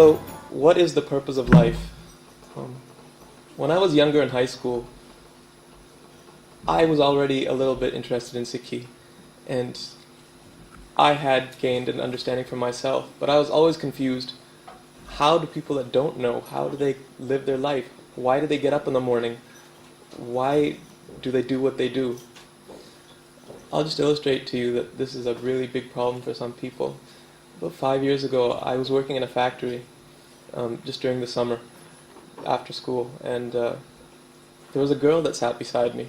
So, what is the purpose of life? Um, when I was younger in high school, I was already a little bit interested in Sikhi, and I had gained an understanding for myself, but I was always confused. How do people that don't know, how do they live their life? Why do they get up in the morning? Why do they do what they do? I'll just illustrate to you that this is a really big problem for some people. About 5 years ago, I was working in a factory just during the summer after school, and there was a girl that sat beside me.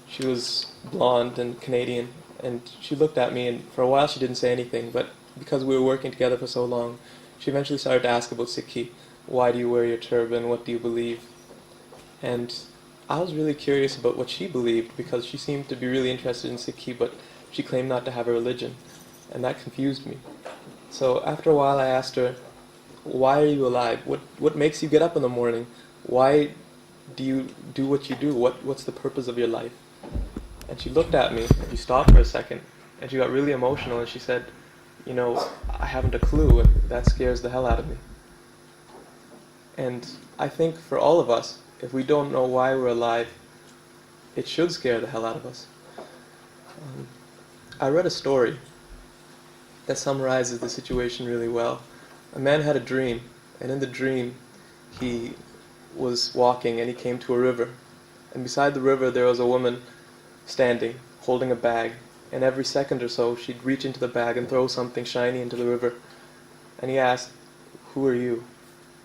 She was blonde and Canadian, and she looked at me, and for a while she didn't say anything, but because we were working together for so long, she eventually started to ask about Sikhi. Why do you wear your turban? What do you believe? And I was really curious about what she believed because she seemed to be really interested in Sikhi, but she claimed not to have a religion, and that confused me. So after a while I asked her, why are you alive? What makes you get up in the morning? Why do you do what you do? What's the purpose of your life? And she looked at me, and she stopped for a second, and she got really emotional, and she said, I haven't a clue, and that scares the hell out of me. And I think for all of us, if we don't know why we're alive, it should scare the hell out of us. I read a story that summarizes the situation really well. A man had a dream, and in the dream, he was walking and he came to a river. And beside the river there was a woman standing, holding a bag, and every second or so she'd reach into the bag and throw something shiny into the river. And he asked, "Who are you?"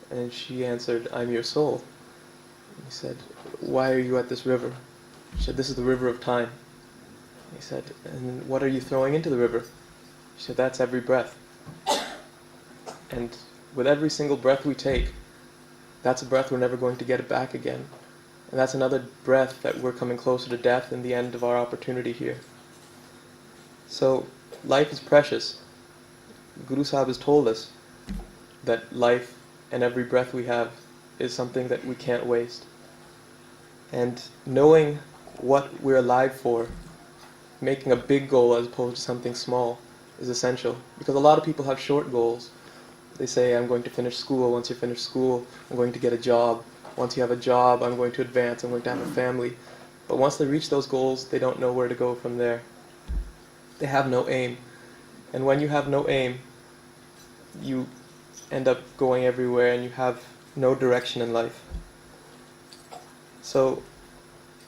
And she answered, "I'm your soul." And he said, "Why are you at this river?" She said, "This is the river of time." He said, "And what are you throwing into the river?" She said, "That's every breath. And with every single breath we take, that's a breath we're never going to get it back again. And that's another breath that we're coming closer to death and the end of our opportunity here." So life is precious. Guru Sahib has told us that life and every breath we have is something that we can't waste. And knowing what we're alive for, making a big goal as opposed to something small, is essential. Because a lot of people have short goals. They say, "I'm going to finish school. Once you finish school, I'm going to get a job. Once you have a job, I'm going to advance. I'm going to have a family." But once they reach those goals, they don't know where to go from there. They have no aim. And when you have no aim, you end up going everywhere and you have no direction in life. So,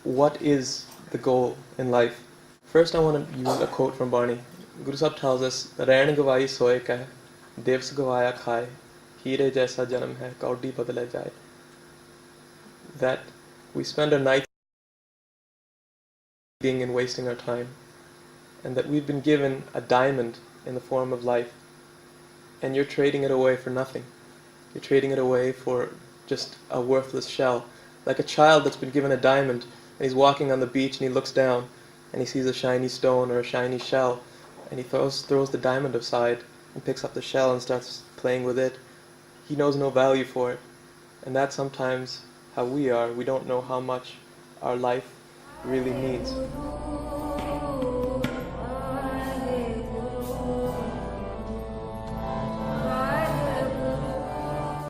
what is the goal in life? First, I want to use a quote from Barney. Guru Sahib tells us, "Rain gavai soe kah, devs gavaya khaye, heere jaisa janam hai, kaudi badle jaye." That we spend our nights reading and wasting our time, and that we've been given a diamond in the form of life, and you're trading it away for nothing. You're trading it away for just a worthless shell. Like a child that's been given a diamond, and he's walking on the beach and he looks down, and he sees a shiny stone or a shiny shell, and he throws the diamond aside and picks up the shell and starts playing with it. He knows no value for it. And that's sometimes how we are. We don't know how much our life really means.